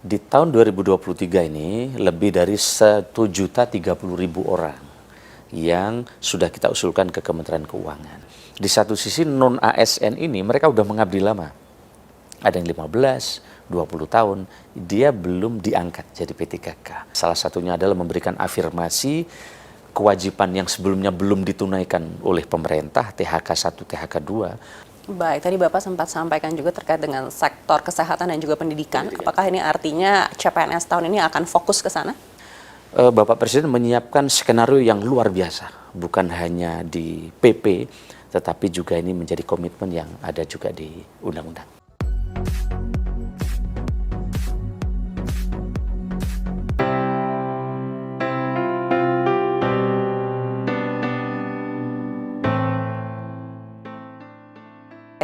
Di tahun 2023 ini lebih dari 1.030.000 orang yang sudah kita usulkan ke Kementerian Keuangan. Di satu sisi non ASN ini mereka udah mengabdi lama. Ada yang 15, 20 tahun, dia belum diangkat jadi P3K. Salah satunya adalah memberikan afirmasi kewajiban yang sebelumnya belum ditunaikan oleh pemerintah, THK 1, THK 2. Baik, tadi Bapak sempat sampaikan juga terkait dengan sektor kesehatan dan juga pendidikan. Apakah ini artinya CPNS tahun ini akan fokus ke sana? Bapak Presiden menyiapkan skenario yang luar biasa, bukan hanya di PP, tetapi juga ini menjadi komitmen yang ada juga di undang-undang.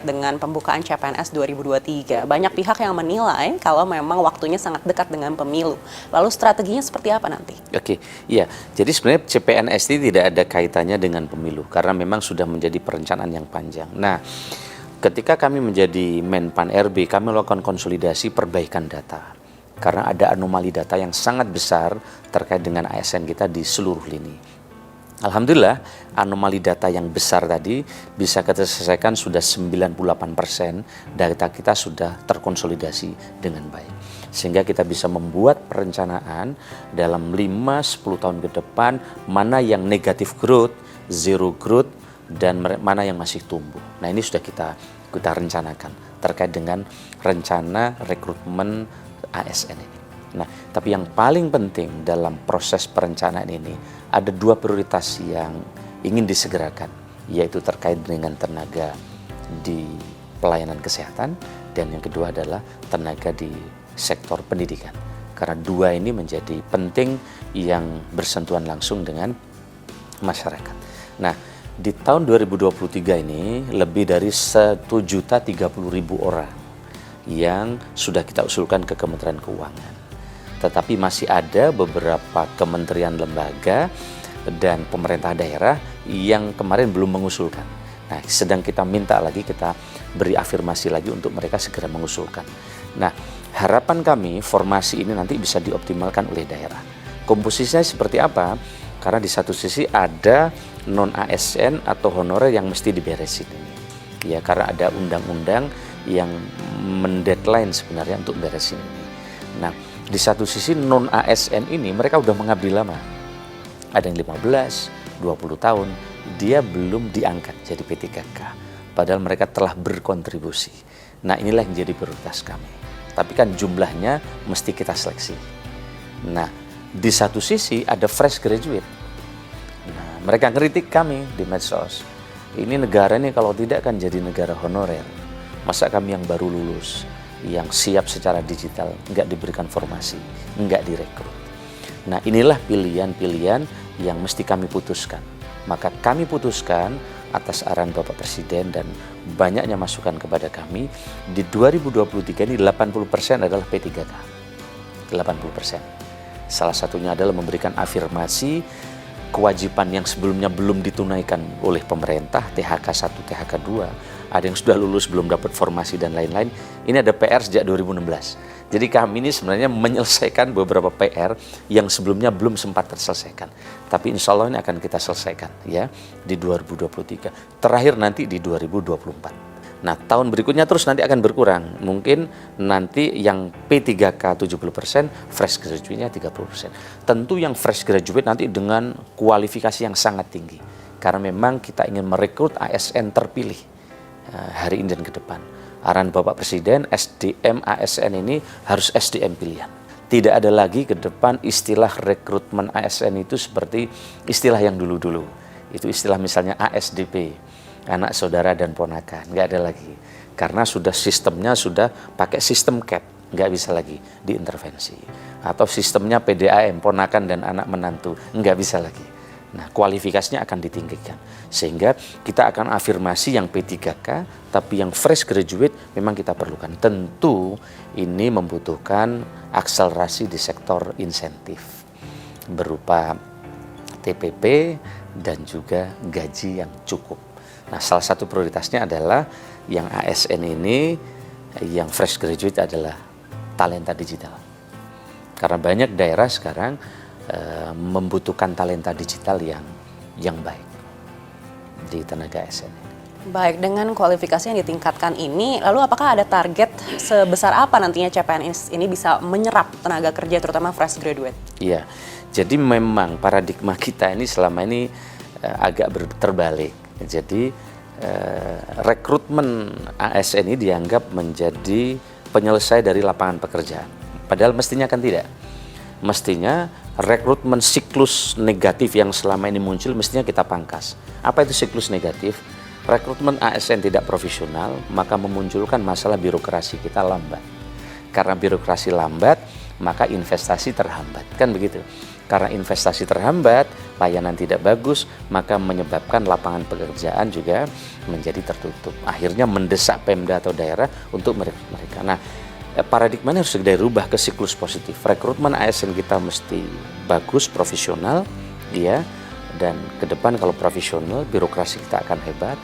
Dengan pembukaan CPNS 2023, banyak pihak yang menilai kalau memang waktunya sangat dekat dengan pemilu. Lalu strateginya seperti apa nanti? Oke, iya. Jadi sebenarnya CPNS ini tidak ada kaitannya dengan pemilu karena memang sudah menjadi perencanaan yang panjang. Nah, ketika kami menjadi Menpan RB, kami melakukan konsolidasi perbaikan data. Karena ada anomali data yang sangat besar terkait dengan ASN kita di seluruh lini. Alhamdulillah, anomali data yang besar tadi bisa kita selesaikan sudah 98%, data kita sudah terkonsolidasi dengan baik. Sehingga kita bisa membuat perencanaan dalam 5-10 tahun ke depan, mana yang negatif growth, zero growth, dan mana yang masih tumbuh. Nah, ini sudah kita rencanakan terkait dengan rencana rekrutmen ASN ini. Nah, tapi yang paling penting dalam proses perencanaan ini ada dua prioritas yang ingin disegerakan, yaitu terkait dengan tenaga di pelayanan kesehatan dan yang kedua adalah tenaga di sektor pendidikan. Karena dua ini menjadi penting yang bersentuhan langsung dengan masyarakat. Nah, di tahun 2023 ini lebih dari 1.030.000 orang yang sudah kita usulkan ke Kementerian Keuangan. Tetapi masih ada beberapa kementerian lembaga dan pemerintah daerah yang kemarin belum mengusulkan. Nah, sedang kita minta lagi, kita beri afirmasi lagi untuk mereka segera mengusulkan. Nah, harapan kami formasi ini nanti bisa dioptimalkan oleh daerah. Komposisinya seperti apa? Karena di satu sisi ada non-ASN atau honorer yang mesti diberesin ini. Ya, karena ada undang-undang yang mendeadline sebenarnya untuk beresin ini. Nah, di satu sisi non-ASN ini mereka udah mengabdi lama. Ada yang 15, 20 tahun, dia belum diangkat jadi P3K. Padahal mereka telah berkontribusi. Nah, inilah yang jadi prioritas kami. Tapi kan jumlahnya mesti kita seleksi. Nah, di satu sisi ada fresh graduate. Nah, mereka ngeritik kami di medsos. Ini negara ini kalau tidak kan jadi negara honorer. Masa kami yang baru lulus, yang siap secara digital, nggak diberikan formasi, nggak direkrut. Nah, inilah pilihan-pilihan yang mesti kami putuskan. Maka kami putuskan atas arahan Bapak Presiden dan banyaknya masukan kepada kami, di 2023 ini 80% adalah P3K. 80%. Salah satunya adalah memberikan afirmasi kewajiban yang sebelumnya belum ditunaikan oleh pemerintah, THK 1, THK 2, ada yang sudah lulus belum dapat formasi dan lain-lain. Ini ada PR sejak 2016. Jadi kami ini sebenarnya menyelesaikan beberapa PR yang sebelumnya belum sempat terselesaikan. Tapi insya Allah ini akan kita selesaikan ya di 2023. Terakhir nanti di 2024. Nah, tahun berikutnya terus nanti akan berkurang. Mungkin nanti yang P3K 70%, fresh graduate-nya 30%. Tentu yang fresh graduate nanti dengan kualifikasi yang sangat tinggi. Karena memang kita ingin merekrut ASN terpilih hari ini dan ke depan. Arahan Bapak Presiden, SDM ASN ini harus SDM pilihan. Tidak ada lagi ke depan istilah rekrutmen ASN itu seperti istilah yang dulu-dulu. Itu istilah misalnya ASDP. Anak saudara dan ponakan, nggak ada lagi. Karena sudah sistemnya sudah pakai sistem CAP, nggak bisa lagi diintervensi. Atau sistemnya PDAM, ponakan dan anak menantu, nggak bisa lagi. Nah, kualifikasinya akan ditinggikan. Sehingga kita akan afirmasi yang P3K, tapi yang fresh graduate memang kita perlukan. Tentu ini membutuhkan akselerasi di sektor insentif berupa TPP dan juga gaji yang cukup. Nah, salah satu prioritasnya adalah yang ASN ini, yang fresh graduate adalah talenta digital. Karena banyak daerah sekarang membutuhkan talenta digital yang baik di tenaga ASN. Baik, dengan kualifikasi yang ditingkatkan ini, lalu apakah ada target sebesar apa nantinya CPNS ini bisa menyerap tenaga kerja terutama fresh graduate? Iya, jadi memang paradigma kita ini selama ini agak terbalik. Jadi rekrutmen ASN ini dianggap menjadi penyelesai dari lapangan pekerjaan. Padahal mestinya kan tidak. Mestinya rekrutmen siklus negatif yang selama ini muncul mestinya kita pangkas. Apa itu siklus negatif? Rekrutmen ASN tidak profesional, maka memunculkan masalah birokrasi kita lambat. Karena birokrasi lambat, maka investasi terhambat. Kan begitu? Karena investasi terhambat, layanan tidak bagus, maka menyebabkan lapangan pekerjaan juga menjadi tertutup. Akhirnya mendesak Pemda atau daerah untuk merekrut mereka. Nah, paradigmanya harus segera dirubah ke siklus positif. Rekrutmen ASN kita mesti bagus, profesional, ya. Dan ke depan kalau profesional, birokrasi kita akan hebat,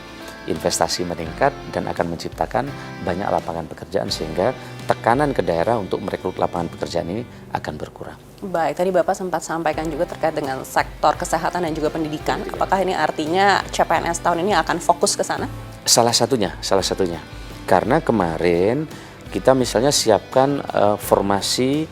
investasi meningkat dan akan menciptakan banyak lapangan pekerjaan sehingga tekanan ke daerah untuk merekrut lapangan pekerjaan ini akan berkurang. Baik, tadi Bapak sempat sampaikan juga terkait dengan sektor kesehatan dan juga pendidikan. Apakah ini artinya CPNS tahun ini akan fokus ke sana? Salah satunya. Karena kemarin kita misalnya siapkan formasi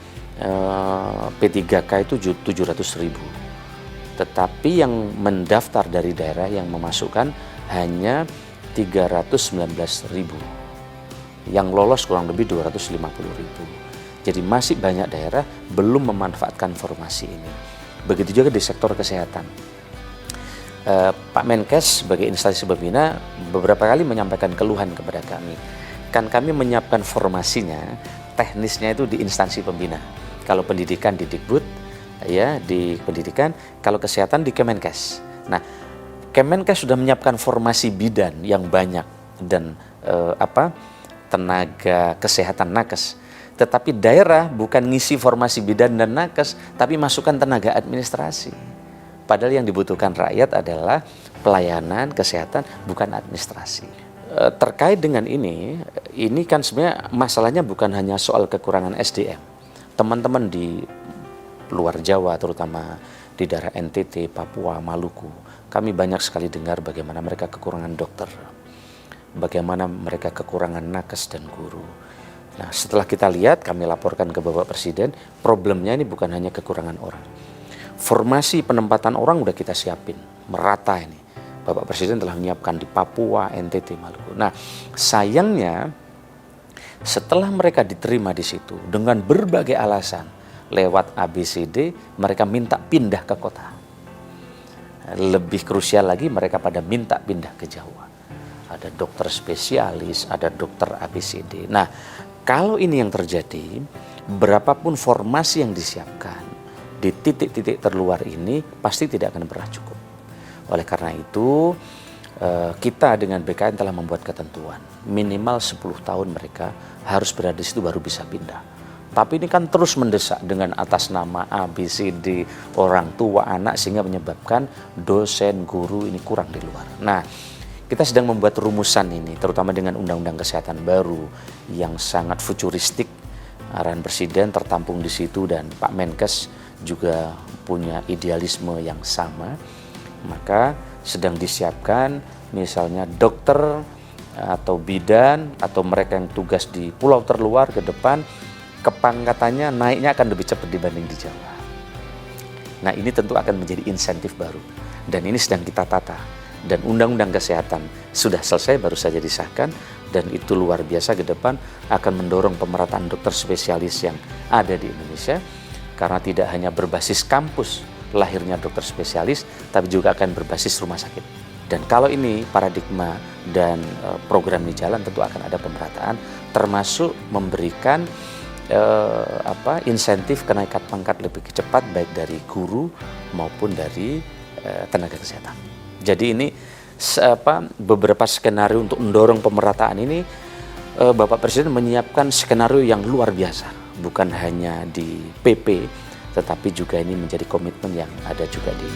P3K itu 700.000. Tetapi yang mendaftar dari daerah yang memasukkan hanya 319.000. Yang lolos kurang lebih 250.000. Jadi masih banyak daerah belum memanfaatkan formasi ini. Begitu juga di sektor kesehatan. Pak Menkes sebagai instansi pembina beberapa kali menyampaikan keluhan kepada kami. Kan kami menyiapkan formasinya, teknisnya itu di instansi pembina. Kalau pendidikan di Dikbud, ya di pendidikan, kalau kesehatan di Kemenkes. Nah, Kemenkes sudah menyiapkan formasi bidan yang banyak dan tenaga kesehatan nakes. Tetapi daerah bukan ngisi formasi bidan dan nakes, tapi masukkan tenaga administrasi. Padahal yang dibutuhkan rakyat adalah pelayanan kesehatan, bukan administrasi. Terkait dengan ini kan sebenarnya masalahnya bukan hanya soal kekurangan SDM. Teman-teman di luar Jawa, terutama di daerah NTT, Papua, Maluku, kami banyak sekali dengar bagaimana mereka kekurangan dokter, bagaimana mereka kekurangan nakes dan guru. Nah, setelah kita lihat, kami laporkan ke Bapak Presiden, problemnya ini bukan hanya kekurangan orang. Formasi penempatan orang udah kita siapin, merata ini. Bapak Presiden telah menyiapkan di Papua, NTT, Maluku. Nah, sayangnya setelah mereka diterima di situ dengan berbagai alasan, lewat ABCD, mereka minta pindah ke kota. Lebih krusial lagi, mereka pada minta pindah ke Jawa. Ada dokter spesialis, ada dokter ABCD. Nah, kalau ini yang terjadi, berapapun formasi yang disiapkan, di titik-titik terluar ini pasti tidak akan pernah cukup. Oleh karena itu, kita dengan BKN telah membuat ketentuan. Minimal 10 tahun mereka harus berada di situ baru bisa pindah. Tapi ini kan terus mendesak dengan atas nama ABCD, orang tua, anak, sehingga menyebabkan dosen, guru ini kurang di luar. Nah, kita sedang membuat rumusan ini, terutama dengan Undang-Undang Kesehatan baru yang sangat futuristik. Arahan Presiden tertampung di situ dan Pak Menkes juga punya idealisme yang sama. Maka sedang disiapkan misalnya dokter atau bidan atau mereka yang tugas di pulau terluar ke depan, kepangkatannya naiknya akan lebih cepat dibanding di Jawa. Nah, ini tentu akan menjadi insentif baru dan ini sedang kita tata. Dan Undang-Undang Kesehatan sudah selesai, baru saja disahkan, dan itu luar biasa ke depan akan mendorong pemerataan dokter spesialis yang ada di Indonesia, karena tidak hanya berbasis kampus lahirnya dokter spesialis, tapi juga akan berbasis rumah sakit. Dan kalau ini paradigma dan program di jalan, tentu akan ada pemerataan, termasuk memberikan insentif kenaikan pangkat lebih cepat baik dari guru maupun dari tenaga kesehatan. Jadi ini beberapa skenario untuk mendorong pemerataan ini, Bapak Presiden menyiapkan skenario yang luar biasa, bukan hanya di PP, tetapi juga ini menjadi komitmen yang ada juga di